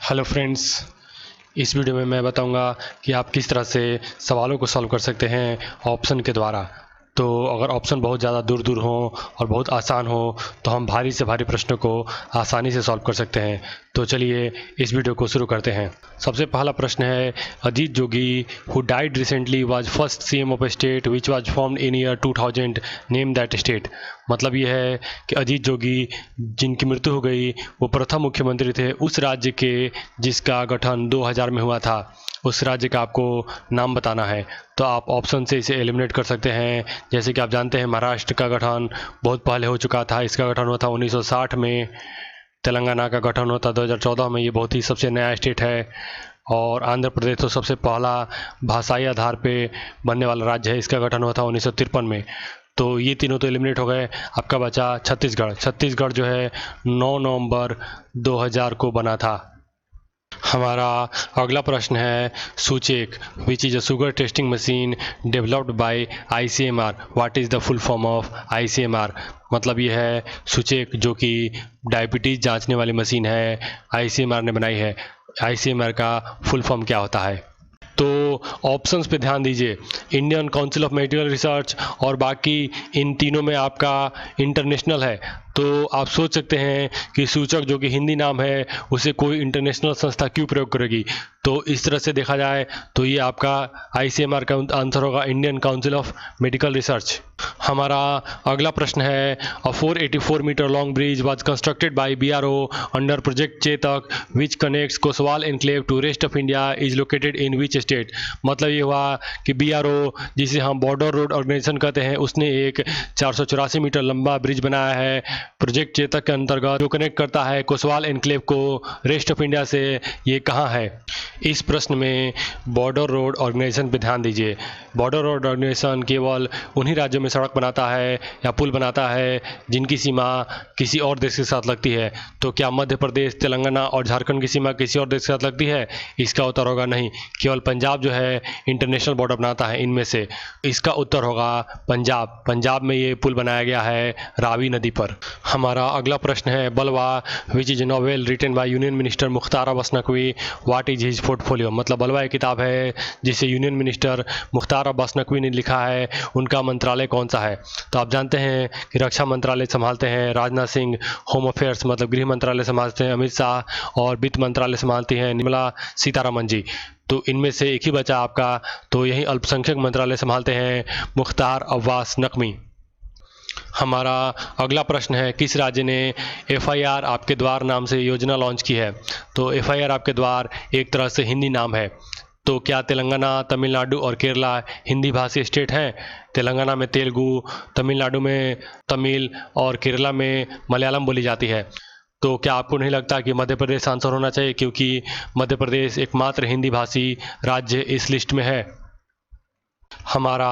Hello friends, इस video में मैं बताऊंगा कि आप किस तरह से सवालों को सॉल्व कर सकते हैं ऑप्शन के द्वारा। तो अगर ऑप्शन बहुत ज़्यादा दूर दूर हो और बहुत आसान हो तो हम भारी से भारी प्रश्नों को आसानी से सॉल्व कर सकते हैं। तो चलिए इस वीडियो को शुरू करते हैं। सबसे पहला प्रश्न है, Ajit Jogi who died recently was first CM of a state which was formed in year 2000, name that state. मतलब ये है कि अजीत जोगी जिनकी मृत्यु हो गई वो प्रथम मुख्यमंत्री थे उस राज्य के जिसका गठन 2000 में हुआ था। उस राज्य का आपको नाम बताना है। तो आप ऑप्शन से इसे एलिमिनेट कर सकते हैं। जैसे कि आप जानते हैं महाराष्ट्र का गठन बहुत पहले हो चुका था, इसका गठन हुआ था 1960 में। तेलंगाना का गठन हुआ था 2014 में, ये बहुत ही सबसे नया स्टेट है। और आंध्र प्रदेश तो सबसे पहला भाषाई आधार पे बनने वाला राज्य है, इसका गठन हुआ था 1953 में। तो ये तीनों तो एलिमिनेट हो गए। आपका बचा छत्तीसगढ़। छत्तीसगढ़ जो है 9 नवंबर 2000 को बना था। हमारा अगला प्रश्न है, SuChek which is a sugar testing machine developed by ICMR, what is the full form of ICMR। मतलब ये है सूचेक जो कि डायबिटीज़ जांचने वाली मशीन है, ICMR ने बनाई है। ICMR का फुल फॉर्म क्या होता है? तो ऑप्शंस पे ध्यान दीजिए, Indian Council of Medical research और बाकी इन तीनों में आपका इंटरनेशनल है। तो आप सोच सकते हैं कि सूचक जो कि हिंदी नाम है उसे कोई इंटरनेशनल संस्था क्यों प्रयोग करेगी। तो इस तरह से देखा जाए तो ये आपका ICMR का आंसर होगा, Indian Council of Medical Research. हमारा अगला प्रश्न है, a 484 metre long bridge was constructed by BRO under project Chetak which connects Koswal enclave to rest of India is located in which state. मतलब ये हुआ कि BRO जिसे हम बॉर्डर रोड ऑर्गेनाइजेशन कहते हैं उसने एक 484 मीटर लंबा ब्रिज बनाया है प्रोजेक्ट चेतक के अंतर्गत, जो कनेक्ट करता है कोसवाल एनक्लेव को रेस्ट ऑफ इंडिया से। ये कहाँ है? इस प्रश्न में बॉर्डर रोड ऑर्गेनाइजेशन पे ध्यान दीजिए। बॉर्डर रोड ऑर्गेनाइजेशन केवल उन्हीं राज्यों में सड़क बनाता है या पुल बनाता है जिनकी सीमा किसी और देश के साथ लगती है। तो क्या मध्य प्रदेश, तेलंगाना और झारखंड की सीमा किसी और देश के साथ लगती है? इसका उत्तर होगा नहीं, केवल पंजाब जो है इंटरनेशनल बॉर्डर बनाता है इनमें से। इसका उत्तर होगा पंजाब। पंजाब में ये पुल बनाया गया है रावी नदी पर। हमारा अगला प्रश्न है, Balwa which is novel written by union minister Mukhtar Abbas Naqvi, what is his portfolio. मतलब बलवा एक किताब है जिसे यूनियन मिनिस्टर मुख्तार अब्बास नकवी ने लिखा है, उनका मंत्रालय कौन सा है? तो आप जानते हैं कि रक्षा मंत्रालय संभालते हैं राजनाथ सिंह, होम अफेयर्स मतलब गृह मंत्रालय संभालते हैं अमित शाह, और वित्त मंत्रालय संभालती हैं निर्मला सीतारमन जी। तो इनमें से एक ही बचा आपका, तो यही अल्पसंख्यक मंत्रालय संभालते हैं मुख्तार अब्बास नकवी। हमारा अगला प्रश्न है, किस राज्य ने FIR आपके द्वार नाम से योजना लॉन्च की है? तो FIR आपके द्वार एक तरह से हिंदी नाम है। तो क्या तेलंगाना, तमिलनाडु और केरला हिंदी भाषी स्टेट हैं? तेलंगाना में तेलुगु, तमिलनाडु में तमिल और केरला में मलयालम बोली जाती है। तो क्या आपको नहीं लगता कि मध्य प्रदेश आंसर होना चाहिए, क्योंकि मध्य प्रदेश एकमात्र हिंदी भाषी राज्य इस लिस्ट में है। हमारा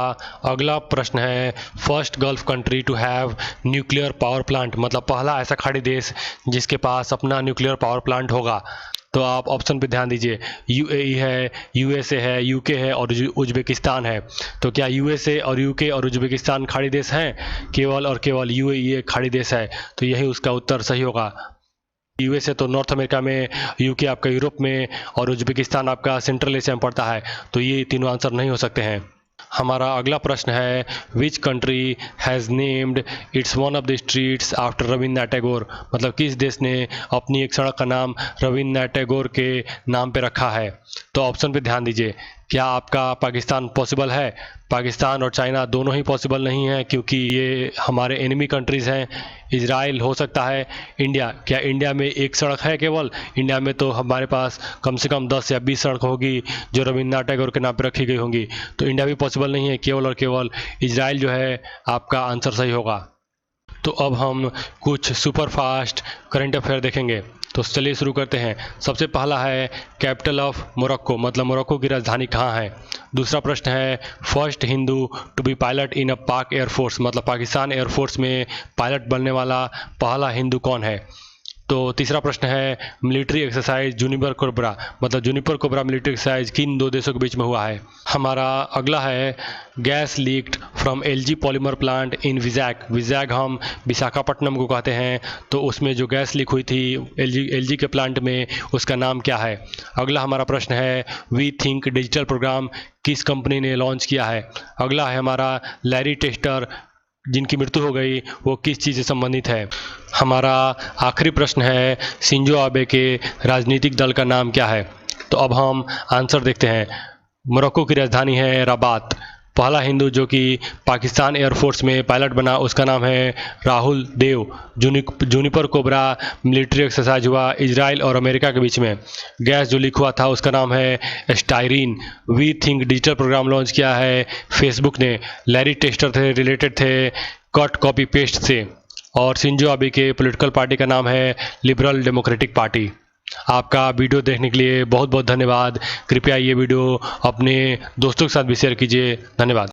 अगला प्रश्न है, first gulf country to have nuclear power plant. मतलब पहला ऐसा खाड़ी देश जिसके पास अपना न्यूक्लियर पावर प्लांट होगा। तो आप ऑप्शन पे ध्यान दीजिए, UAE है, USA है, UK है और उज्बेकिस्तान है। तो क्या USA और UK और उज्बेकिस्तान खाड़ी देश हैं? केवल और केवल UAE एक खाड़ी देश है। तो यही उसका उत्तर सही होगा। USA तो नॉर्थ अमेरिका में, UK आपका यूरोप में और उज्बेकिस्तान आपका सेंट्रल एशिया में पड़ता है। तो ये तीनों आंसर नहीं हो सकते हैं। हमारा अगला प्रश्न है, which country has named it's one of the streets after Rabindranath Tagore. मतलब किस देश ने अपनी एक सड़क का नाम रविन्द्रनाथ टैगोर के नाम पे रखा है? तो ऑप्शन पे ध्यान दीजिए, क्या आपका पाकिस्तान पॉसिबल है? पाकिस्तान और चाइना दोनों ही पॉसिबल नहीं है, क्योंकि ये हमारे एनिमी कंट्रीज़ हैं। इजराइल हो सकता है। इंडिया, क्या इंडिया में एक सड़क है केवल? इंडिया में तो हमारे पास कम से कम 10 या 20 सड़क होगी जो रविन्द्रनाथ टैगोर के नाम पर रखी गई होंगी। तो इंडिया भी पॉसिबल नहीं है, केवल और केवल इजराइल जो है आपका आंसर सही होगा। तो अब हम कुछ सुपर फास्ट करंट अफेयर देखेंगे। तो चलिए शुरू करते हैं। सबसे पहला है, कैपिटल ऑफ मोरक्को, मतलब मोरक्को की राजधानी कहाँ है? दूसरा प्रश्न है, first Hindu to be pilot in a Pak air force. मतलब पाकिस्तान एयरफोर्स में पायलट बनने वाला पहला हिंदू कौन है? तो तीसरा प्रश्न है मिलिट्री एक्सरसाइज जूनिपर कोबरा, मतलब जूनिपर कोबरा मिलिट्री एक्सरसाइज किन दो देशों के बीच में हुआ है। हमारा अगला है gas leaked from LG polymer plant in Vizag. Vizag हम विशाखापट्टनम को कहते हैं, तो उसमें जो गैस लीक हुई थी एलजी के प्लांट में, उसका नाम क्या है। अगला हमारा प्रश्न है वी थिंक डिजिटल प्रोग्राम किस कंपनी ने लॉन्च किया है। अगला है हमारा लैरी टेस्टर जिनकी मृत्यु हो गई वो किस चीज़ से संबंधित है। हमारा आखिरी प्रश्न है शिंजो आबे के राजनीतिक दल का नाम क्या है। तो अब हम आंसर देखते हैं। मोरक्को की राजधानी है रबात। पहला हिंदू जो कि पाकिस्तान एयरफोर्स में पायलट बना उसका नाम है Rahul Dev. Juniper cobra military exercise हुआ इजराइल और अमेरिका के बीच में। गैस जो लीक हुआ था उसका नाम है styrene. We think digital program launch किया है फेसबुक ने। लैरी टेस्टर थे रिलेटेड थे कट कॉपी पेस्ट से। और शिंजो आबे के पॉलिटिकल पार्टी का नाम है लिबरल डेमोक्रेटिक पार्टी। आपका वीडियो देखने के लिए बहुत बहुत धन्यवाद। कृपया ये वीडियो अपने दोस्तों के साथ भी शेयर कीजिए। धन्यवाद।